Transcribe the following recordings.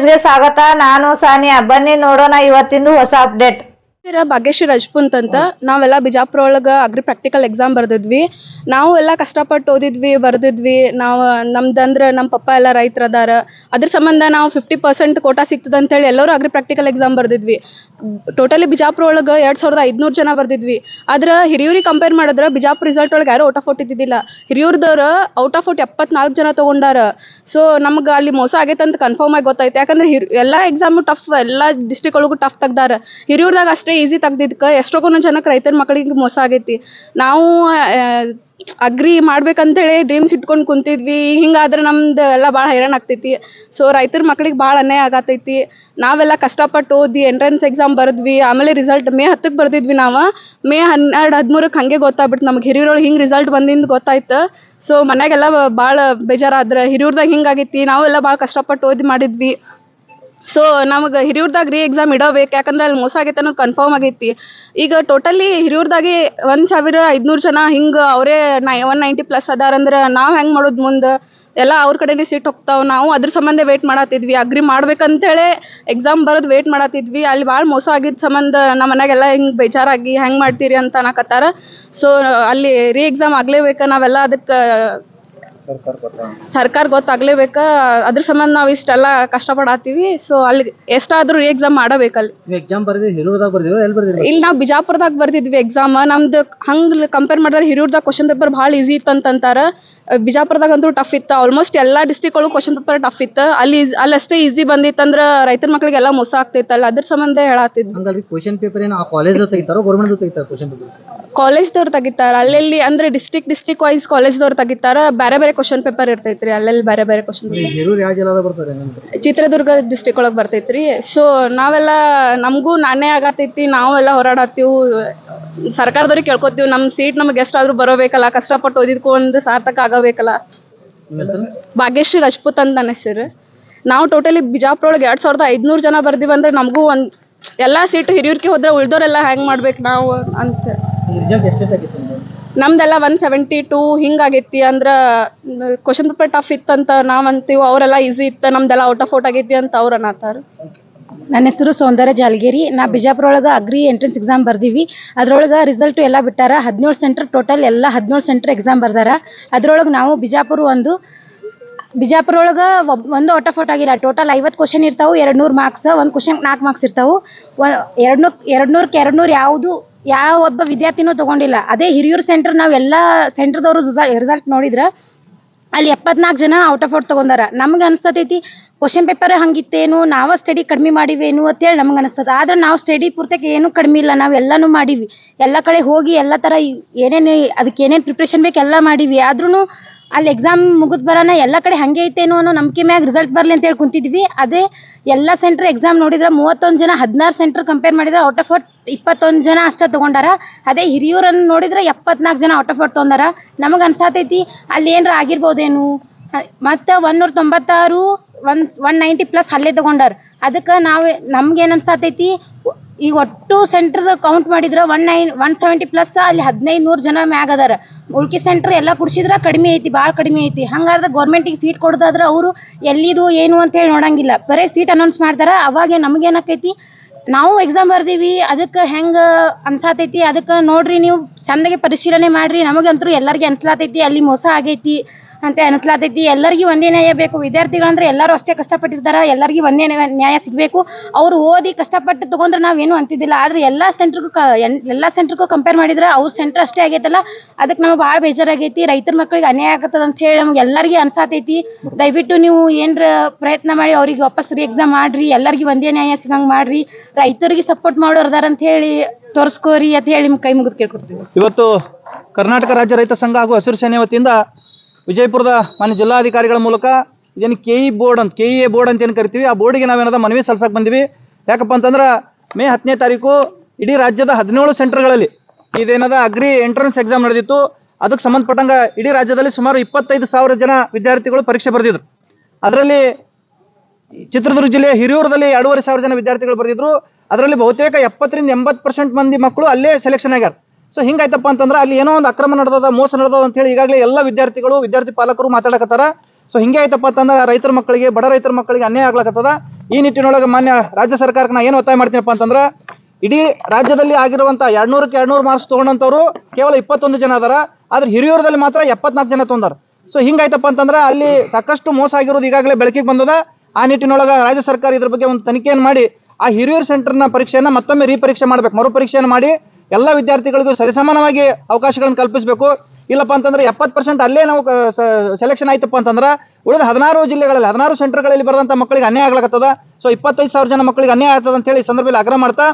ನ್ಯೂಸ್ಗೆ ಸ್ವಾಗತ. ನಾನು ಸಾನಿಯಾ. ಬನ್ನಿ ನೋಡೋಣ ಇವತ್ತಿಂದು ಹೊಸ ಅಪ್ಡೇಟ್. ಭಾಗ್ಯಶ್ರೀ ರಜಪೂತ್ ಅಂತ ನಾವೆಲ್ಲ ಬಿಜಾಪುರ ಒಳಗೆ ಅಗ್ರಿ ಪ್ರಾಕ್ಟಿಕಲ್ ಎಕ್ಸಾಮ್ ಬರ್ದಿದ್ವಿ. ನಾವು ಎಲ್ಲ ಕಷ್ಟಪಟ್ಟು ಓದಿದ್ವಿ ಬರ್ದಿದ್ವಿ. ನಾವು ನಮ್ದಂದ್ರೆ ನಮ್ಮ ಪಪ್ಪ ಎಲ್ಲ ರೈತರು ಅದಾರ. ಅದ್ರ ಸಂಬಂಧ ನಾವು 50% ಕೋಟಾ ಸಿಗ್ತದೆ ಅಂತೇಳಿ ಎಲ್ಲರೂ ಅಗ್ರಿ ಪ್ರಾಕ್ಟಿಕಲ್ ಎಕ್ಸಾಮ್ ಬರ್ದಿದ್ವಿ. ಟೋಟಲಿ ಬಿಜಾಪುರ ಒಳಗೆ 2500 ಜನ ಬರ್ದಿದ್ವಿ. ಆದ್ರೆ ಹಿರಿಯೂರಿಗೆ ಕಂಪೇರ್ ಮಾಡಿದ್ರೆ ಬಿಜಾಪುರ ರಿಸಲ್ಟ್ ಒಳಗೆ ಯಾರು ಔಟ್ ಆಫ್ ಔಟ್ ಇದ್ದಿದ್ದಿಲ್ಲ. ಹಿರಿಯೂರ್ದವ್ರು ಔಟ್ ಆಫ್ ಔಟ್ 74 ಜನ ತೊಗೊಂಡಾರ. ಸೊ ನಮ್ಗೆ ಅಲ್ಲಿ ಮೋಸ ಆಗೈತೆ ಅಂತ ಕನ್ಫರ್ಮ್ ಆಗಿ ಗೊತ್ತಾಯ್ತು. ಯಾಕಂದ್ರೆ ಎಲ್ಲ ಎಕ್ಸಾಮು ಟಫ್, ಎಲ್ಲ ಡಿಸ್ಟ್ರಿಕ್ಟ್ ಒಳಗೂ ಟಫ್ ತೆಗ್ದಾರ. ಹಿರಿಯೂರ್ದಾಗ ಅಷ್ಟೇ ಈಸಿ ತೆಗ್ದಿದ್ಕ ಎಷ್ಟೊಂದು ಜನಕ್ಕೆ ರೈತರ ಮಕ್ಕಳಿಗೆ ಮೋಸ ಆಗೈತಿ. ನಾವು ಅಗ್ರಿ ಮಾಡ್ಬೇಕಂತೇಳಿ ಡ್ರೀಮ್ಸ್ ಇಟ್ಕೊಂಡು ಕುಂತಿದ್ವಿ. ಹಿಂಗಾದ್ರೆ ನಮ್ದು ಎಲ್ಲ ಭಾಳ ಹೈರಾಣ ಆಗ್ತೈತಿ. ಸೊ ರೈತರ ಮಕ್ಕಳಿಗೆ ಭಾಳ ಅನ್ಯಾಯ ಆಗತೈತಿ. ನಾವೆಲ್ಲ ಕಷ್ಟಪಟ್ಟು ಓದಿ ಎಂಟ್ರೆನ್ಸ್ ಎಕ್ಸಾಮ್ ಬರೆದ್ವಿ. ಆಮೇಲೆ ರಿಸಲ್ಟ್ ಮೇ 10ಕ್ಕೆ ಬರ್ದಿದ್ವಿ. ನಾವು ಮೇ 12-13ಕ್ಕೆ ಹಾಗೆ ಗೊತ್ತಾಗ್ಬಿಟ್ಟು ನಮ್ಗೆ ಹಿರಿಯೂರೊಳಗೆ ಹಿಂಗೆ ರಿಸಲ್ಟ್ ಬಂದಿಂದ ಗೊತ್ತಾಯ್ತು. ಸೊ ಮನ್ಯಾಗೆಲ್ಲ ಭಾಳ ಬೇಜಾರಾದ್ರೆ ಹಿರಿಯೂರ್ದಾಗ ಹಿಂಗಾಗೈತಿ. ನಾವೆಲ್ಲ ಭಾಳ ಕಷ್ಟಪಟ್ಟು ಓದಿ ಮಾಡಿದ್ವಿ. ಸೊ ನಮಗೆ ಹಿರಿಯೂರ್ದಾಗ ಎಕ್ಸಾಮ್ ಇಡಬೇಕು. ಯಾಕಂದ್ರೆ ಅಲ್ಲಿ ಮೋಸ ಆಗೈತೆ ಅನ್ನೋದು ಕನ್ಫರ್ಮ್ ಆಗೈತಿ. ಈಗ ಟೋಟಲಿ ಹಿರಿಯೂರ್ದಾಗೆ 1500 ಜನ ಹಿಂಗೆ ಅವರೇ 190+ ಅದಾರಂದ್ರೆ ನಾವು ಹೆಂಗೆ ಮಾಡೋದು ಮುಂದೆ? ಎಲ್ಲ ಅವ್ರ ಕಡೆನೇ ಸೀಟ್ ಹೋಗ್ತಾವೆ. ನಾವು ಅದ್ರ ಸಂಬಂಧ ವೇಟ್ ಮಾಡತ್ತಿದ್ವಿ. ಅಗ್ರಿ ಮಾಡ್ಬೇಕಂತೇಳಿ ಎಕ್ಸಾಮ್ ಬರೋದು ವೇಟ್ ಮಾಡತ್ತಿದ್ವಿ. ಅಲ್ಲಿ ಭಾಳ ಮೋಸ ಆಗಿದ್ದ ಸಂಬಂಧ ನಮ್ಮ ಮನೆಯಾಗೆಲ್ಲ ಹಿಂಗೆ ಬೇಜಾರಾಗಿ ಹೆಂಗೆ ಮಾಡ್ತೀರಿ ಅಂತ ಅನ್ನಕತ್ತಾರ. ಸೊ ಅಲ್ಲಿ ಎಕ್ಸಾಮ್ ಆಗಲೇಬೇಕು. ನಾವೆಲ್ಲ ಅದಕ್ಕೆ ಸರ್ಕಾರ ಗೊತ್ತಾಗ್ಲೇಬೇಕಾ. ಅದ್ರ ಸಂಬಂಧ ನಾವು ಇಷ್ಟೆಲ್ಲ ಕಷ್ಟಪಡತ್ತೀವಿ. ಸೊ ಅಲ್ಲಿ ಎಷ್ಟಾದ್ರೂ ಎಕ್ಸಾಮ್ ಮಾಡಬೇಕಲ್ಲಿ. ಎಕ್ಸಾಮ್ ಬರ್ದಿದ್ದು ಹಿರಿಯೂರ್ದಾಗ ಬರ್ದಿರೋ ಎಲ್ಲಿ ಬರ್ದಿರೋ? ಇಲ್ಲಿ ನಾವು ಬಿಜಾಪುರದಾಗ ಬರ್ದಿದ್ವಿ ಎಕ್ಸಾಮ್. ನಮ್ದು ಹಂಗೆ ಕಂಪೇರ್ ಮಾಡಿದ್ರೆ ಹಿರಿಯೂರ್ದಾಗ ಕ್ವಶನ್ ಪೇಪರ್ ಭಾಳ ಈಸಿ ಇತ್ತಂತಾರ. ಬಿಜಾಪುರದಾಗ ಅಂತೂ ಟಫ್ ಇತ್ತು. ಆಲ್ಮೋಸ್ಟ್ ಎಲ್ಲ ಡಿಸ್ಟ್ರಿಕ್ಟ್ ಒಳಗೂ ಕ್ವಶನ್ ಪೇಪರ್ ಟಫ್ ಇತ್ತು. ಅಲ್ಲಷ್ಟೇ ಈಸಿ ಬಂದಿತ್ತಂದ್ರೆ ರೈತರ ಮಕ್ಕಳಿಗೆಲ್ಲ ಮೋಸ ಆಗ್ತೈತಲ್ಲ, ಅದ್ರ ಸಂಬಂಧ ಹೇಳತ್ತಿದ್ವಿ. ಹಂಗಾಗಿ ಕ್ವಶನ್ ಪೇಪರ್ ಏನು ಆ ಕಾಲೇಜ್ ತೆಗಿತಾರೋ ಗೌರ್ಮೆಂಟ್ ತೆಗಿತಾರೋ ಕ್ವಶನ್ ಪೇಪರ್? ಕಾಲೇಜ್ದವ್ರು ತೆಗಿತಾರ. ಅಲ್ಲೆಲ್ಲಿ ಅಂದ್ರೆ ಡಿಸ್ಟ್ರಿಕ್ಟ್ ವೈಸ್ ಕಾಲೇಜ್ದವ್ರು ತೆಗಿತಾರ. ಬೇರೆ ಬೇರೆ ಕ್ವಶನ್ ಪೇಪರ್ ಇರ್ತೈತ್ರಿ. ಅಲ್ಲೆಲ್ಲಿ ಬೇರೆ ಬೇರೆ ಕ್ವಶನ್ ಪೇಪರ್. ಹಿರಿಯೂರು ಯಾವ ಜಿಲ್ಲಾದಾಗ ಬರ್ತದೆ? ಚಿತ್ರದುರ್ಗ ಡಿಸ್ಟ್ರಿಕ್ಟ್ ಒಳಗೆ ಬರ್ತೈತ್ರಿ. ಸೊ ನಾವೆಲ್ಲ ನಮಗೂ ನಾನೇ ಆಗತೈತಿ. ನಾವೆಲ್ಲ ಹೋರಾಡತ್ತೀವಿ. ಸರ್ಕಾರದವ್ರಿಗೆ ಕೇಳ್ಕೊತೀವಿ, ನಮ್ಮ ಸೀಟ್ ನಮಗೆ ಎಷ್ಟಾದ್ರೂ ಬರೋಬೇಕಲ್ಲ. ಕಷ್ಟಪಟ್ಟು ಓದಿದ್ಕೊಂಡು ಸಾರ್ಥಕ ಆಗಬೇಕಲ್ಲ. ಭಾಗ್ಯಶ್ರೀ ರಜಪೂತ್ ಅಂತ ನನ್ನ ಹೆಸರು. ನಾವು ಟೋಟಲಿ ಬಿಜಾಪುರ ಒಳಗೆ 2500 ಜನ ಬರ್ದಿವಿ. ಅಂದ್ರೆ ನಮಗೂ ಎಲ್ಲ ಸೀಟು ಹಿರಿಯೂರ್ಗೆ ಹೋದ್ರೆ ಉಳ್ದೋರೆಲ್ಲ ಹೆಂಗೆ ಮಾಡ್ಬೇಕು ನಾವು ಅಂತ. ನಮ್ದೆಲ್ಲ 172 ಹಿಂಗಾಗೈತಿ. ಅಂದ್ರೆ ಕ್ವಶನ್ ಪೇಪರ್ ಟಫ್ ಇತ್ತಂತ ನಾವು ಅಂತೀವಿ. ಅವರೆಲ್ಲ ಈಸಿ ಇತ್ತು. ನಮ್ದೆಲ್ಲ ಔಟ್ ಆಫ್ ಔಟ್ ಆಗೈತಿ ಅಂತ ಅವ್ರು ಅನ್ನತ್ತಾರ. ನನ್ನ ಹೆಸರು ಸೌಂದರ್ಯ ಜಾಲಗೇರಿ. ನಾ ಬಿಜಾಪುರ ಒಳಗೆ ಅಗ್ರಿ ಎಂಟ್ರೆನ್ಸ್ ಎಕ್ಸಾಮ್ ಬರ್ದೀವಿ. ಅದ್ರೊಳಗೆ ರಿಸಲ್ಟು ಎಲ್ಲ ಬಿಟ್ಟಾರ. 17 ಸೆಂಟ್ರ್ ಟೋಟಲ್ ಎಲ್ಲ 17 ಸೆಂಟ್ರ್ ಎಕ್ಸಾಮ್ ಬರ್ದಾರ. ಅದ್ರೊಳಗೆ ನಾವು ಬಿಜಾಪುರ ಒಳಗೆ ಒಂದು ಔಟ್ ಆಫ್ ಔಟ್ ಆಗಿಲ್ಲ. ಟೋಟಲ್ 50 ಕ್ವಶನ್ ಇರ್ತಾವೆ. 200 ಮಾರ್ಕ್ಸ್. ಒಂದು ಕ್ವಶನ್ 4 ಮಾರ್ಕ್ಸ್ ಇರ್ತಾವೆ. 200 ಯಾವ ಒಬ್ಬ ವಿದ್ಯಾರ್ಥಿನೂ ತೊಗೊಂಡಿಲ್ಲ. ಅದೇ ಹಿರಿಯೂರು ಸೆಂಟ್ರ್ ನಾವು ಎಲ್ಲ ಸೆಂಟ್ರದವರು ರಿಸಲ್ಟ್ ನೋಡಿದ್ರೆ ಅಲ್ಲಿ 74 ಜನ ಔಟ್ ಆಫ್ ಔಟ್ ತೊಗೊಂಡಾರ. ನಮ್ಗೆ ಅನಿಸ್ತೈತಿ ಕ್ವಶನ್ ಪೇಪರ್ ಹಂಗಿತ್ತೇನು, ನಾವು ಸ್ಟಡಿ ಕಡಿಮೆ ಮಾಡಿವೇನು ಅಂತೇಳಿ ನಮ್ಗೆ ಅನಿಸ್ತದೆ. ಆದ್ರೆ ನಾವು ಸ್ಟಡಿ ಪೂರ್ತಕ್ಕೆ ಏನೂ ಕಡಿಮೆ ಇಲ್ಲ. ನಾವು ಎಲ್ಲನೂ ಮಾಡೀವಿ. ಎಲ್ಲ ಕಡೆ ಹೋಗಿ ಎಲ್ಲ ಥರ ಏನೇನು ಅದಕ್ಕೆ ಏನೇನು ಪ್ರಿಪ್ರೇಷನ್ ಬೇಕು ಎಲ್ಲ ಮಾಡೀವಿ. ಆದ್ರೂ ಅಲ್ಲಿ ಎಕ್ಸಾಮ್ ಮುಗಿದು ಬರೋಣ ಎಲ್ಲ ಕಡೆ ಹಾಗೆ ಐತೇನೋ ಅನ್ನೋ ನಂಬಿಕೆ ಮ್ಯಾಗ ರಿಸಲ್ಟ್ ಬರಲಿ ಅಂತೇಳಿ ಕುಂತಿದ್ವಿ. ಅದೇ ಎಲ್ಲ ಸೆಂಟ್ರ್ ಎಕ್ಸಾಮ್ ನೋಡಿದ್ರೆ 31 ಜನ 16 ಸೆಂಟ್ರ್ ಕಂಪೇರ್ ಮಾಡಿದ್ರೆ ಔಟ್ ಆಫ್ ಔಟ್ 21 ಜನ ಅಷ್ಟೇ ತೊಗೊಂಡಾರ. ಅದೇ ಹಿರಿಯೂರನ್ನು ನೋಡಿದ್ರೆ 74 ಜನ ಔಟ್ ಆಫ್ ಔಟ್ ತೊಗೊಂಡಾರ. ನಮಗೆ ಅನ್ಸಾತೈತಿ ಅಲ್ಲಿ ಏನಾರ ಆಗಿರ್ಬೋದೇನು. ಮತ್ತು 196 190+ ಅಲ್ಲೇ ತೊಗೊಂಡಾರ. ಅದಕ್ಕೆ ನಮ್ಗೇನು ಅನ್ಸಾತೈತಿ, ಈಗ ಒಟ್ಟು ಸೆಂಟ್ರದ ಕೌಂಟ್ ಮಾಡಿದ್ರೆ 170+ ಅಲ್ಲಿ 1500 ಜನ ಮ್ಯಾಗ ಅದಾರ. ಉಳ್ಕಿ ಸೆಂಟ್ರ್ ಎಲ್ಲ ಕುಡ್ಸಿದ್ರೆ ಕಡಿಮೆ ಐತಿ, ಭಾಳ ಕಡಿಮೆ ಐತಿ. ಹಂಗಾದ್ರೆ ಗೌರ್ಮೆಂಟಿಗೆ ಸೀಟ್ ಕೊಡೋದಾದ್ರೆ ಅವರು ಎಲ್ಲಿದು ಏನು ಅಂತೇಳಿ ನೋಡಂಗಿಲ್ಲ. ಬರೀ ಸೀಟ್ ಅನೌನ್ಸ್ ಮಾಡ್ತಾರೆ. ಅವಾಗ ನಮಗೇನಾಕೈತಿ, ನಾವು ಎಕ್ಸಾಮ್ ಬರ್ದೀವಿ. ಅದಕ್ಕೆ ಹೆಂಗೆ ಅನ್ಸಾತೈತಿ, ಅದಕ್ಕೆ ನೋಡ್ರಿ ನೀವು ಚಂದಾಗೆ ಪರಿಶೀಲನೆ ಮಾಡಿರಿ. ನಮಗಂತೂ ಎಲ್ಲರಿಗೆ ಅನ್ಸ್ಲಾತೈತಿ ಅಲ್ಲಿ ಮೋಸ ಆಗೈತಿ ಅಂತ ಅನಿಸ್ಲಾತೈತಿ. ಎಲ್ಲರಿಗೂ ಒಂದೇ ನ್ಯಾಯ ಬೇಕು. ವಿದ್ಯಾರ್ಥಿಗಳಂದ್ರೆ ಎಲ್ಲರೂ ಅಷ್ಟೇ ಕಷ್ಟಪಟ್ಟಿರ್ತಾರೆ. ಎಲ್ಲರಿಗೂ ಒಂದೇ ನ್ಯಾಯ ಸಿಗಬೇಕು. ಅವರು ಓದಿ ಕಷ್ಟಪಟ್ಟು ತೊಗೊಂಡ್ರೆ ನಾವೇನು ಅಂತಿದ್ದಿಲ್ಲ. ಆದರೆ ಎಲ್ಲ ಸೆಂಟ್ರಿಗೂ ಕಂಪೇರ್ ಮಾಡಿದ್ರೆ ಅವ್ರ ಸೆಂಟ್ರ್ ಅಷ್ಟೇ ಆಗೈತಲ್ಲ. ಅದಕ್ಕೆ ನಮಗೆ ಭಾಳ ಬೇಜಾರಾಗೈತಿ. ರೈತರ ಮಕ್ಕಳಿಗೆ ಅನ್ಯಾಯ ಆಗತ್ತದ ಅಂತ ಹೇಳಿ ನಮ್ಗೆ ಎಲ್ಲರಿಗೂ ಅನ್ಸಾತೈತಿ. ದಯವಿಟ್ಟು ನೀವು ಏನರ ಪ್ರಯತ್ನ ಮಾಡಿ ಅವ್ರಿಗೆ ವಾಪಸ್ ಎಕ್ಸಾಮ್ ಮಾಡಿರಿ. ಎಲ್ಲರಿಗೂ ಒಂದೇ ನ್ಯಾಯ ಸಿಗಂಗೆ ಮಾಡಿರಿ. ರೈತರಿಗೆ ಸಪೋರ್ಟ್ ಮಾಡೋರ್ದಾರ ಅಂತ ಹೇಳಿ ತೋರಿಸ್ಕೋರಿ ಅಂತ ಹೇಳಿ ನಿಮ್ಮ ಕೈ ಮುಗಿದು ಕೇಳ್ಕೊಡ್ತೀವಿ. ಇವತ್ತು ಕರ್ನಾಟಕ ರಾಜ್ಯ ರೈತ ಸಂಘ ಹಾಗೂ ಹಸಿರು ಸೇನೆ ವತಿಯಿಂದ ವಿಜಯಪುರದ ಮಾನ್ಯ ಜಿಲ್ಲಾಧಿಕಾರಿಗಳ ಮೂಲಕ ಇದೇನು KE ಬೋರ್ಡ್ ಅಂತ ಏನು ಕರಿತೀವಿ, ಆ ಬೋರ್ಡಿಗೆ ನಾವೇನಾದ ಮನವಿ ಸಲ್ಲಿಸಕ್ಕೆ ಬಂದಿವಿ. ಯಾಕಪ್ಪ ಅಂತಂದ್ರೆ ಮೇ 10ನೇ ತಾರೀಕು ಇಡೀ ರಾಜ್ಯದ 17 ಸೆಂಟರ್ಗಳಲ್ಲಿ ಇದೇನಾದ ಅಗ್ರಿ ಎಂಟ್ರೆನ್ಸ್ ಎಕ್ಸಾಮ್ ನಡೆದಿತ್ತು. ಅದಕ್ಕೆ ಸಂಬಂಧಪಟ್ಟಂಗೆ ಇಡೀ ರಾಜ್ಯದಲ್ಲಿ ಸುಮಾರು 25,000 ಜನ ವಿದ್ಯಾರ್ಥಿಗಳು ಪರೀಕ್ಷೆ ಬರೆದಿದ್ರು. ಅದರಲ್ಲಿ ಚಿತ್ರದುರ್ಗ ಜಿಲ್ಲೆಯ ಹಿರಿಯೂರದಲ್ಲಿ 2,500 ಜನ ವಿದ್ಯಾರ್ಥಿಗಳು ಬರೆದಿದ್ರು. ಅದರಲ್ಲಿ ಬಹುತೇಕ 70% ಮಂದಿ ಮಕ್ಕಳು ಅಲ್ಲೇ ಸೆಲೆಕ್ಷನ್ ಆಗ್ಯಾರ. ಸೊ ಹಿಂಗಾಯ್ತಪ್ಪ ಅಂತಂದ್ರೆ ಅಲ್ಲಿ ಏನೋ ಒಂದು ಅಕ್ರಮ ನಡೆದದ, ಮೋಸ ನಡೆದದ ಅಂತ ಹೇಳಿ ಈಗಾಗಲೇ ಎಲ್ಲ ವಿದ್ಯಾರ್ಥಿ ಪಾಲಕರು ಮಾತಾಡಕತ್ತಾರ. ಸೊ ಹಿಂಗೆ ಆಯ್ತಪ್ಪ ಅಂತಂದ್ರೆ ರೈತರ ಮಕ್ಕಳಿಗೆ, ಬಡ ರೈತರ ಮಕ್ಕಳಿಗೆ ಅನ್ಯಾಯ ಆಗ್ಲಕತ್ತದ. ಈ ನಿಟ್ಟಿನೊಳಗೆ ಮಾನ್ಯ ರಾಜ್ಯ ಸರ್ಕಾರಕ್ಕೆ ನಾ ಏನು ಒತ್ತಾಯ ಮಾಡ್ತೀನಪ್ಪ ಅಂತಂದ್ರೆ, ಇಡೀ ರಾಜ್ಯದಲ್ಲಿ ಆಗಿರುವಂಥ 200ಕ್ಕೆ 200 ಮಾರ್ಕ್ಸ್ ತೊಗೊಂಡಂಥವ್ರು ಕೇವಲ 21 ಜನ ಅದಾರ. ಆದ್ರೆ ಹಿರಿಯೂರದಲ್ಲಿ ಮಾತ್ರ 74 ಜನ ತೊಗೊಂಡಾರ. ಸೊ ಹಿಂಗಾಯ್ತಪ್ಪ ಅಂತಂದ್ರೆ ಅಲ್ಲಿ ಸಾಕಷ್ಟು ಮೋಸ ಆಗಿರೋದು ಈಗಾಗಲೇ ಬೆಳಕಿಗೆ ಬಂದದ. ಆ ನಿಟ್ಟಿನೊಳಗೆ ರಾಜ್ಯ ಸರ್ಕಾರ ಇದ್ರ ಬಗ್ಗೆ ಒಂದು ತನಿಖೆಯನ್ನು ಮಾಡಿ ಆ ಹಿರಿಯೂರು ಸೆಂಟರ್ನ ಪರೀಕ್ಷೆಯನ್ನು ಮತ್ತೊಮ್ಮೆ ರೀಪರೀಕ್ಷೆ ಮಾಡಬೇಕು, ಮರುಪರೀಕ್ಷೆಯನ್ನು ಮಾಡಿ ಎಲ್ಲ ವಿದ್ಯಾರ್ಥಿಗಳಿಗೂ ಸರಿಸಮಾನವಾಗಿ ಅವಕಾಶಗಳನ್ನು ಕಲ್ಪಿಸಬೇಕು. ಇಲ್ಲಪ್ಪ ಅಂತಂದ್ರೆ 70% ಅಲ್ಲೇ ನಾವು ಸೆಲೆಕ್ಷನ್ ಆಯ್ತಪ್ಪ ಅಂತಂದ್ರೆ ಉಳಿದ 16 ಜಿಲ್ಲೆಗಳಲ್ಲಿ 16 ಸೆಂಟರ್ಗಳಲ್ಲಿ ಬರೆದಂಥ ಮಕ್ಕಳಿಗೆ ಅನ್ಯಾಯ ಆಗ್ಲಕತ್ತದ. ಸೊ 25,000 ಜನ ಮಕ್ಕಳಿಗೆ ಅನ್ಯಾಯ ಆಗ್ತದೆ ಅಂತ ಹೇಳಿ ಈ ಸಂದರ್ಭದಲ್ಲಿ ಆಗ್ರಹ ಮಾಡ್ತಾ,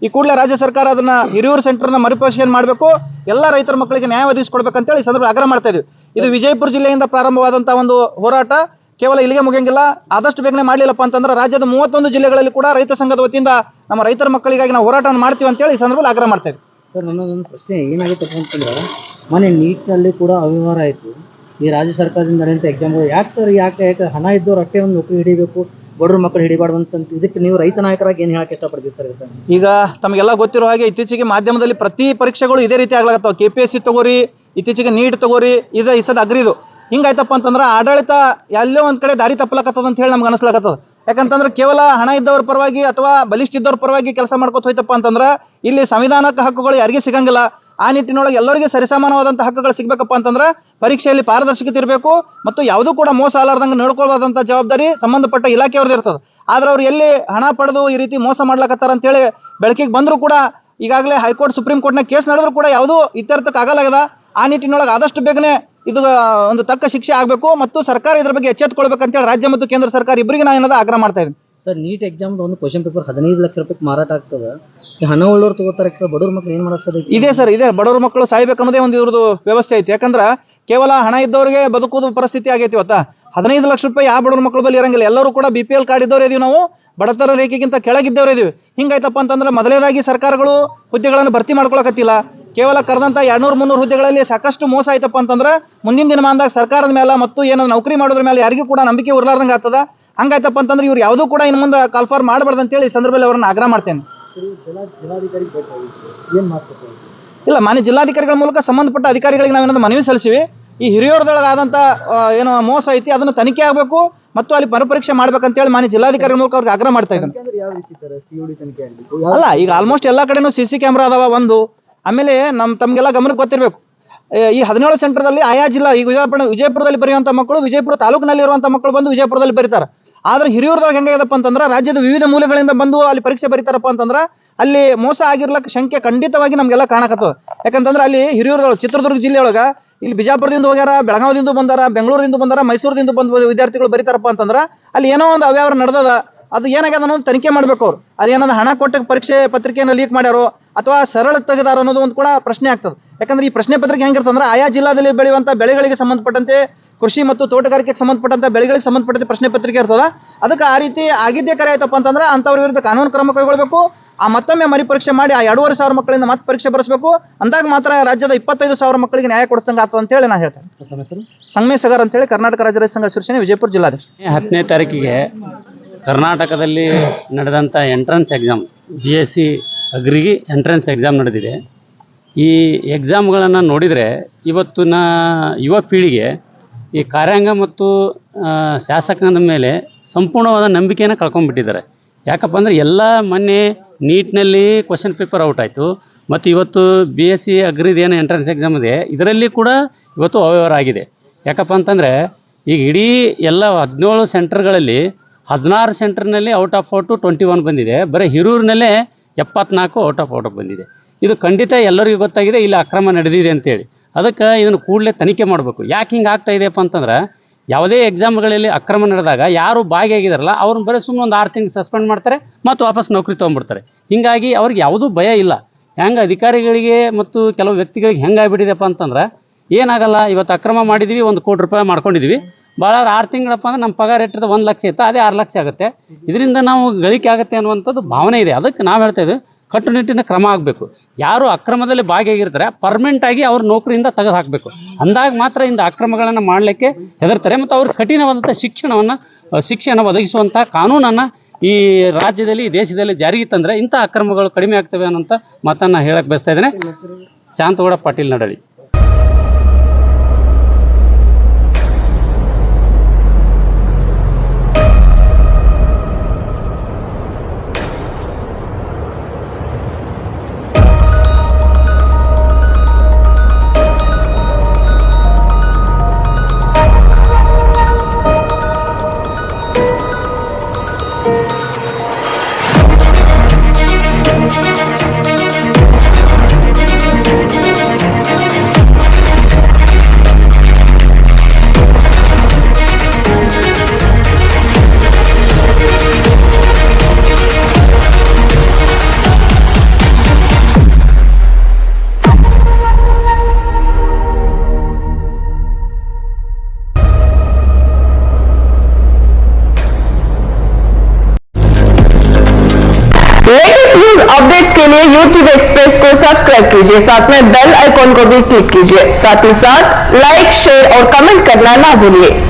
ಈ ಕೂಡಲೇ ರಾಜ್ಯ ಸರ್ಕಾರ ಅದನ್ನ ಹಿರಿಯೂರು ಸೆಂಟರ್ನ ಮರುಪರಿಶೀಲನೆ ಮಾಡಬೇಕು, ಎಲ್ಲ ರೈತರ ಮಕ್ಕಳಿಗೆ ನ್ಯಾಯ ಒದಗಿಸಿಕೊಡ್ಬೇಕಂತೇಳಿ ಈ ಸಂದರ್ಭದಲ್ಲಿ ಆಗ್ರಹ ಮಾಡ್ತಾ ಇದ್ವಿ. ಇದು ವಿಜಯಪುರ ಜಿಲ್ಲೆಯಿಂದ ಪ್ರಾರಂಭವಾದಂಥ ಒಂದು ಹೋರಾಟ ಕೇವಲ ಇಲ್ಲಿಗೆ ಮುಗಿಯಂಗಿಲ್ಲ. ಆದಷ್ಟು ಬೇಗನೆ ಮಾಡಲಿಲ್ಲಪ್ಪ ಅಂತಂದ್ರೆ ರಾಜ್ಯದ 31 ಜಿಲ್ಲೆಗಳಲ್ಲಿ ಕೂಡ ರೈತ ಸಂಘದ ವತಿಯಿಂದ ನಮ್ಮ ರೈತರ ಮಕ್ಕಳಿಗಾಗಿ ನಾವು ಹೋರಾಟವನ್ನು ಮಾಡ್ತೀವಿ ಅಂತೇಳಿ ಈ ಸಂದರ್ಭದಲ್ಲಿ ಆಗ್ರಹ ಮಾಡ್ತಾ ಇದ್ವಿ. ಸರ್, ನನ್ನದೊಂದು ಪ್ರಶ್ನೆ ಏನಾಗಿತ್ತಪ್ಪ ಅಂತಂದ್ರೆ, ಮೊನ್ನೆ ನೀಟ್ನಲ್ಲಿ ಕೂಡ ಅವ್ಯವಹಾರ ಆಯಿತು. ಈ ರಾಜ್ಯ ಸರ್ಕಾರದಿಂದ ನಡೆಯುವಂಥ ಎಕ್ಸಾಮ್ಗಳು ಯಾಕೆ ಹಣ ಇದ್ದವ್ರು ಅಷ್ಟೇ ಒಂದು ನೌಕರಿ ಹಿಡಿಬೇಕು, ಬಡವ್ರ ಮಕ್ಕಳು ಹಿಡಿಬಾರ್ದು ಅಂತ ಇದಕ್ಕೆ ನೀವು ರೈತ ನಾಯಕರಾಗಿ ಏನು ಹೇಳಕ್ಕೆ ಇಷ್ಟಪಡ್ತೀವಿ ಸರ್? ಈಗ ತಮಗೆಲ್ಲ ಗೊತ್ತಿರೋ ಹಾಗೆ ಇತ್ತೀಚೆಗೆ ಮಾಧ್ಯಮದಲ್ಲಿ ಪ್ರತಿ ಪರೀಕ್ಷೆಗಳು ಇದೇ ರೀತಿ ಆಗ್ಲಾಗತ್ತಾವ. KPSC ತಗೋರಿ, ಇತ್ತೀಚೆಗೆ ನೀಟ್ ತಗೋರಿ, ಈ ಸದ ಅಗ್ರಿದು. ಹಿಂಗಾಯ್ತಪ್ಪ ಅಂತಂದ್ರೆ ಆಡಳಿತ ಎಲ್ಲೋ ಒಂದ್ ಕಡೆ ದಾರಿ ತಪ್ಪಲಾಕತ್ತದ ಅಂತ ಹೇಳಿ ನಮ್ಗೆ ಅನಿಸ್ಲಾಕತ್ತದ. ಯಾಕಂತಂದ್ರೆ ಕೇವಲ ಹಣ ಇದ್ದವ್ರ ಪರವಾಗಿ ಅಥವಾ ಬಲಿಷ್ಠ ಇದ್ದವ್ರ ಪರವಾಗಿ ಕೆಲಸ ಮಾಡ್ಕೊತ ಹೋಯ್ತಪ್ಪ ಅಂತಂದ್ರೆ ಇಲ್ಲಿ ಸಂವಿಧಾನಕ್ಕೆ ಹಕ್ಕುಗಳು ಯಾರಿಗೆ ಸಿಗಂಗಿಲ್ಲ. ಆ ನಿಟ್ಟಿನೊಳಗೆ ಎಲ್ಲರಿಗೆ ಸರಿಸಮಾನವಾದಂಥ ಹಕ್ಕುಗಳು ಸಿಗ್ಬೇಕಪ್ಪ ಅಂತಂದ್ರೆ ಪರೀಕ್ಷೆಯಲ್ಲಿ ಪಾರದರ್ಶಕತೆ ಇರಬೇಕು ಮತ್ತು ಯಾವುದೂ ಕೂಡ ಮೋಸ ಆಲಾರ್ದಂಗೆ ನೋಡ್ಕೊಳ್ಬಾರ್ದಂಥ ಜವಾಬ್ದಾರಿ ಸಂಬಂಧಪಟ್ಟ ಇಲಾಖೆಯವ್ರದ್ದು ಇರ್ತದೆ. ಆದ್ರೆ ಅವ್ರು ಎಲ್ಲಿ ಹಣ ಪಡೆದು ಈ ರೀತಿ ಮೋಸ ಮಾಡ್ಲಾಕತ್ತಾರ ಅಂತೇಳಿ ಬೆಳಕಿಗೆ ಬಂದರೂ ಕೂಡ ಈಗಾಗಲೇ ಹೈಕೋರ್ಟ್ ಸುಪ್ರೀಂ ಕೋರ್ಟ್ನ ಕೇಸ್ ನಡೆದ್ರು ಕೂಡ ಯಾವುದೂ ಇತ್ಯರ್ಥಕ್ಕೆ ಆಗಲಾಗದ. ಆ ನಿಟ್ಟಿನೊಳಗೆ ಆದಷ್ಟು ಬೇಗನೆ ಇದು ಒಂದು ತಕ್ಕ ಶಿಕ್ಷೆ ಆಗಬೇಕು ಮತ್ತು ಸರ್ಕಾರ ಇದ್ರ ಬಗ್ಗೆ ಎಚ್ಚೆತ್ತುಕೊಳ್ಬೇಕಂತೇಳಿ ರಾಜ್ಯ ಮತ್ತು ಕೇಂದ್ರ ಸರ್ಕಾರ ಇಬ್ಬರಿಗೆ ನಾನು ಏನದ ಆಗ್ರಹ ಮಾಡ್ತಾ ಇದ್ದೀನಿ. ಸರ್, ನೀಟ್ ಎಕ್ಸಾಮ್ದು ಒಂದು ಕ್ವಶನ್ ಪೇಪರ್ 15 ಲಕ್ಷ ರೂಪಾಯಿಗೆ ಮಾರಾಟ ಆಗ್ತದೆ. ಹಣ ಉಳ್ಳವ್ರು ತಗೋತಾರೆ, ಬಡವ್ರ ಮಕ್ಕಳು ಏನು ಮಾಡಕ್ಕೆ ಸರ್? ಇದೆ ಸರ್, ಇದೆ. ಬಡವ್ರ ಮಕ್ಕಳು ಸಾಯ್ಬೇಕನ್ನೋದೇ ಒಂದು ಇವ್ರದ್ದು ವ್ಯವಸ್ಥೆ ಐತಿ. ಯಾಕಂದ್ರೆ ಕೇವಲ ಹಣ ಇದ್ದವರಿಗೆ ಬದುಕೋದು ಪರಿಸ್ಥಿತಿ ಆಗೈತಿ ಇವತ್ತ. 15 ಲಕ್ಷ ರೂಪಾಯಿ ಯಾವ ಬಡವ್ರ ಮಕ್ಕಳು ಬಳಿ ಇರಂಗಿಲ್ಲ. ಎಲ್ಲರೂ ಕೂಡ BPL ಕಾರ್ಡ್ ಇದ್ದವ್ರು ಇದೀವಿ, ನಾವು ಬಡತರ ರೇಖೆಗಿಂತ ಕೆಳಗಿದ್ದವ್ರು ಇದೀವಿ. ಹಿಂಗಾಯ್ತಪ್ಪ ಅಂತಂದ್ರೆ ಮೊದಲೇದಾಗಿ ಸರ್ಕಾರಗಳು ಹುದ್ದೆಗಳನ್ನು ಭರ್ತಿ ಮಾಡ್ಕೊಳಕತ್ತಿಲ್ಲ. ಕೇವಲ ಕರೆದಂಥ 200-300 ಹುದ್ದೆಗಳಲ್ಲಿ ಸಾಕಷ್ಟು ಮೋಸ ಆಯ್ತಪ್ಪ ಅಂತಂದ್ರೆ ಮುಂದಿನ ದಿನಮಾನದಾಗ ಸರ್ಕಾರದ ಮೇಲೆ ಮತ್ತು ಏನೋ ನೌಕರಿ ಮಾಡೋದ್ರ ಮೇಲೆ ಯಾರಿಗೂ ಕೂಡ ನಂಬಿಕೆ ಉರ್ಲಾರ್ದಂಗೆ ಆಗ್ತದ. ಹಂಗಾಯ್ತಪ್ಪ ಅಂತಂದ್ರೆ ಇವ್ರು ಯಾವುದೂ ಕೂಡ ಇನ್ನು ಮುಂದೆ ಕಾಲ್ಫಾರ್ ಮಾಡಬಾರ್ದು ಅಂತೇಳಿ ಈ ಸಂದರ್ಭದಲ್ಲಿ ಅವ್ರನ್ನ ಆಗ್ರಹ ಮಾಡ್ತೇನೆ. ಇಲ್ಲ, ಮಾನ್ಯ ಜಿಲ್ಲಾಧಿಕಾರಿಗಳ ಮೂಲಕ ಸಂಬಂಧಪಟ್ಟ ಅಧಿಕಾರಿಗಳಿಗೆ ನಾವೇನಾದ್ರು ಮನವಿ ಸಲ್ಲಿಸಿವಿ. ಈ ಹಿರಿಯೂರದೊಳಗಾದಂಥ ಏನೋ ಮೋಸ ಐತಿ, ಅದನ್ನು ತನಿಖೆ ಆಗಬೇಕು ಮತ್ತು ಅಲ್ಲಿ ಮರುಪರೀಕ್ಷೆ ಮಾಡ್ಬೇಕಂತೇಳಿ ಮಾನ್ಯ ಜಿಲ್ಲಾಧಿಕಾರಿಗಳ ಮೂಲಕ ಅವ್ರಿಗೆ ಆಗ್ರಹ ಮಾಡ್ತಾ ಇದ್ದೀನಿ. ಅಲ್ಲ, ಈಗ ಆಲ್ಮೋಸ್ಟ್ ಎಲ್ಲ ಕಡೆನೂ CC ಕ್ಯಾಮ್ರಾ ಅದಾವ ಒಂದು. ಆಮೇಲೆ ತಮಗೆಲ್ಲ ಗಮನಕ್ಕೆ ಗೊತ್ತಿರಬೇಕು, ಈ 17 ಸೆಂಟರ್ದಲ್ಲಿ ಆಯಾ ಜಿಲ್ಲಾ, ಈಗ ವಿಜಯಪುರದಲ್ಲಿ ಬರೆಯುವಂಥ ಮಕ್ಕಳು ವಿಜಯಪುರ ತಾಲೂಕಿನಲ್ಲಿ ಇರುವಂಥ ಮಕ್ಕಳು ಬಂದು ವಿಜಯಪುರದಲ್ಲಿ ಬರೀತಾರೆ. ಆದ್ರೆ ಹಿರಿಯೂರದಾಗ ಹೆಂಗಾಗದಪ್ಪ ಅಂತಂದ್ರೆ ರಾಜ್ಯದ ವಿವಿಧ ಮೂಲೆಗಳಿಂದ ಬಂದು ಅಲ್ಲಿ ಪರೀಕ್ಷೆ ಬರೀತಾರಪ್ಪ ಅಂತಂದ್ರೆ ಅಲ್ಲಿ ಮೋಸ ಆಗಿರ್ಲಕ್ಕ ಶಂಕೆ ಖಂಡಿತವಾಗಿ ನಮಗೆಲ್ಲ ಕಾಣಕತ್ತದ. ಯಾಕಂತಂದ್ರೆ ಅಲ್ಲಿ ಹಿರಿಯೂರದೊಳಗೆ ಚಿತ್ರದುರ್ಗ ಜಿಲ್ಲೆಯೊಳಗೆ ಇಲ್ಲಿ ಬಿಜಾಪುರದಿಂದ ಹೋಗ್ಯಾರ, ಬೆಳಗಾವಿದಿಂದ ಬಂದಾರ, ಬೆಂಗಳೂರಿಂದ ಬಂದಾರ, ಮೈಸೂರಿಂದ ಬಂದ ವಿದ್ಯಾರ್ಥಿಗಳು ಬರೀತಾರಪ್ಪ ಅಂತಂದ್ರೆ ಅಲ್ಲಿ ಏನೋ ಒಂದು ಅವ್ಯವಹಾರ ನಡೆದದ. ಅದು ಏನಾಗ್ಯದ ಅನ್ನೋದು ತನಿಖೆ ಮಾಡ್ಬೇಕು. ಅವ್ರು ಅದು ಏನಾದ್ರು ಹಣ ಕೊಟ್ಟ ಪರೀಕ್ಷೆ ಪತ್ರಿಕೆಯನ್ನು ಲೀಕ್ ಮಾಡ್ಯಾರೋ ಅಥವಾ ಸರಳ ತೆಗೆದಾರೋ ಅನ್ನೋದು ಒಂದು ಕೂಡ ಪ್ರಶ್ನೆ ಆಗ್ತದೆ. ಯಾಕಂದ್ರೆ ಈ ಪ್ರಶ್ನೆ ಪತ್ರಿಕೆ ಹೆಂಗಿರ್ತಂದ್ರೆ ಆಯಾ ಜಿಲ್ಲಾದಲ್ಲಿ ಬೆಳೆಯುವಂಥ ಬೆಳೆಗಳಿಗೆ ಸಂಬಂಧಪಟ್ಟಂತೆ, ಕೃಷಿ ಮತ್ತು ತೋಟಗಾರಿಕೆಗೆ ಸಂಬಂಧಪಟ್ಟಂತ ಬೆಳೆಗಳಿಗೆ ಸಂಬಂಧಪಟ್ಟಂತೆ ಪ್ರಶ್ನೆ ಪತ್ರಿಕೆ ಇರ್ತದ. ಅದಕ್ಕೆ ಆ ರೀತಿ ಆಗಿದ್ದೇ ಕರೆ ಆಯ್ತಪ್ಪ ಅಂತಂದ್ರೆ ಅಂಥವ್ರ ವಿರುದ್ಧ ಕಾನೂನು ಕ್ರಮ ಕೈಗೊಳ್ಳಬೇಕು. ಆ ಮತ್ತೊಮ್ಮೆ ಮರುಪರೀಕ್ಷೆ ಮಾಡಿ ಆ 2,500 ಮಕ್ಕಳಿಂದ ಮತ್ತೆ ಪರೀಕ್ಷೆ ಬರೆಸಬೇಕು. ಅಂದಾಗ ಮಾತ್ರ ರಾಜ್ಯದ 25,000 ಮಕ್ಕಳಿಗೆ ನ್ಯಾಯ ಕೊಡಿಸಂಗೆ ಆಗ್ತದೆ ಅಂತ ಹೇಳಿ ನಾನು ಹೇಳ್ತೇನೆ. ಸಂಗಮೇಶ್ ಸಗರ್ ಅಂತೇಳಿ ಕರ್ನಾಟಕ ರಾಜ್ಯ ರೈತ ಸಂಘ ಶಿರ್ಷಣೆ ವಿಜಯಪುರ ಜಿಲ್ಲಾಧ್ಯಕ್ಷ. 10ನೇ ತಾರೀಕಿಗೆ ಕರ್ನಾಟಕದಲ್ಲಿ ನಡೆದಂಥ ಎಂಟ್ರೆನ್ಸ್ ಎಕ್ಸಾಮ್, BSc ಅಗ್ರಿಗೆ ಎಂಟ್ರೆನ್ಸ್ ಎಕ್ಸಾಮ್ ನಡೆದಿದೆ. ಈ ಎಕ್ಸಾಮ್ಗಳನ್ನು ನೋಡಿದರೆ ಇವತ್ತಿನ ಯುವ ಪೀಳಿಗೆ ಈ ಕಾರ್ಯಾಂಗ ಮತ್ತು ಶಾಸಕನ ಮೇಲೆ ಸಂಪೂರ್ಣವಾದ ನಂಬಿಕೆಯನ್ನು ಕಳ್ಕೊಂಡ್ಬಿಟ್ಟಿದ್ದಾರೆ. ಯಾಕಪ್ಪ ಅಂದರೆ ಎಲ್ಲ ಮೊನ್ನೆ ನೀಟ್ನಲ್ಲಿ ಕ್ವಶನ್ ಪೇಪರ್ ಔಟ್ ಆಯಿತು, ಮತ್ತು ಇವತ್ತು BSc ಅಗ್ರಿದೇನು ಎಂಟ್ರೆನ್ಸ್ ಎಕ್ಸಾಮ್ ಇದೆ ಇದರಲ್ಲಿ ಕೂಡ ಇವತ್ತು ಅವ್ಯವಹಾರ ಆಗಿದೆ. ಯಾಕಪ್ಪ ಅಂತಂದರೆ ಈಗ ಇಡೀ ಎಲ್ಲ 17 ಸೆಂಟರ್ಗಳಲ್ಲಿ 16 ಸೆಂಟರ್ನಲ್ಲಿ ಔಟ್ ಆಫ್ ಔಟು 21 ಬಂದಿದೆ. ಬರೀ ಹಿರೂರಿನಲ್ಲೇ 74 ಔಟ್ ಆಫ್ ಔಟ್ ಬಂದಿದೆ. ಇದು ಖಂಡಿತ ಎಲ್ಲರಿಗೂ ಗೊತ್ತಾಗಿದೆ ಇಲ್ಲಿ ಅಕ್ರಮ ನಡೆದಿದೆ ಅಂತೇಳಿ. ಅದಕ್ಕೆ ಇದನ್ನು ಕೂಡಲೇ ತನಿಖೆ ಮಾಡಬೇಕು. ಯಾಕೆ ಹಿಂಗೆ ಆಗ್ತಾ ಇದೆಯಪ್ಪ ಅಂತಂದ್ರೆ ಯಾವುದೇ ಎಕ್ಸಾಮ್ಗಳಲ್ಲಿ ಅಕ್ರಮ ನಡೆದಾಗ ಯಾರು ಭಾಗಿಯಾಗಿದಾರಲ್ಲ ಅವ್ರನ್ನ ಬರೀ ಸುಮ್ಮನೆ ಒಂದು 6 ತಿಂಗಳು ಸಸ್ಪೆಂಡ್ ಮಾಡ್ತಾರೆ ಮತ್ತು ವಾಪಸ್ ನೌಕರಿ ತೊಗೊಂಡ್ಬಿಡ್ತಾರೆ. ಹೀಗಾಗಿ ಅವ್ರಿಗೆ ಯಾವುದೂ ಭಯ ಇಲ್ಲ. ಹೆಂಗೆ ಅಧಿಕಾರಿಗಳಿಗೆ ಮತ್ತು ಕೆಲವು ವ್ಯಕ್ತಿಗಳಿಗೆ ಹೆಂಗಾಗ್ಬಿಟ್ಟಿದೆಪ್ಪ ಅಂತಂದ್ರೆ ಏನಾಗಲ್ಲ, ಇವತ್ತು ಅಕ್ರಮ ಮಾಡಿದ್ವಿ, 1 ಕೋಟಿ ರೂಪಾಯಿ ಮಾಡ್ಕೊಂಡಿದ್ವಿ, ಭಾಳ 6 ತಿಂಗಳಪ್ಪ ಅಂದ್ರೆ ನಮ್ಮ ಪಗಾರ ಇಟ್ಟಿರೋದು 1 ಲಕ್ಷ ಇತ್ತು, ಅದೇ 6 ಲಕ್ಷ ಆಗುತ್ತೆ. ಇದರಿಂದ ನಾವು ಗಳಿಕೆ ಆಗುತ್ತೆ ಅನ್ನುವಂಥದ್ದು ಭಾವನೆ ಇದೆ. ಅದಕ್ಕೆ ನಾವು ಹೇಳ್ತಾ ಇದ್ದೀವಿ ಕಟ್ಟುನಿಟ್ಟಿನ ಕ್ರಮ ಆಗಬೇಕು. ಯಾರು ಅಕ್ರಮದಲ್ಲಿ ಭಾಗಿಯಾಗಿರ್ತಾರೆ ಪರ್ಮನೆಂಟಾಗಿ ಅವ್ರ ನೌಕರಿಯಿಂದ ತೆಗೆದು ಹಾಕಬೇಕು. ಅಂದಾಗ ಮಾತ್ರ ಇಂಥ ಅಕ್ರಮಗಳನ್ನು ಮಾಡಲಿಕ್ಕೆ ಹೆದರ್ತಾರೆ ಮತ್ತು ಅವ್ರಿಗೆ ಕಠಿಣವಾದಂಥ ಶಿಕ್ಷೆಯನ್ನು ಒದಗಿಸುವಂಥ ಕಾನೂನನ್ನು ಈ ರಾಜ್ಯದಲ್ಲಿ, ಈ ದೇಶದಲ್ಲಿ ಜಾರಿಗೆ ತಂದರೆ ಇಂಥ ಅಕ್ರಮಗಳು ಕಡಿಮೆ ಆಗ್ತವೆ ಅನ್ನೋಂಥ ಮಾತನ್ನು ಹೇಳಕ್ಕೆ ಬಯಸ್ತಾ ಇದ್ದೇನೆ. ಶಾಂತಗೌಡ ಪಾಟೀಲ್ ನಡಳಿ. अपडेट्स के लिए YouTube एक्सप्रेस को सब्सक्राइब कीजिए, साथ में बेल आइकॉन को भी क्लिक कीजिए। साथ ही साथ लाइक, शेयर और कमेंट करना ना भूलिए।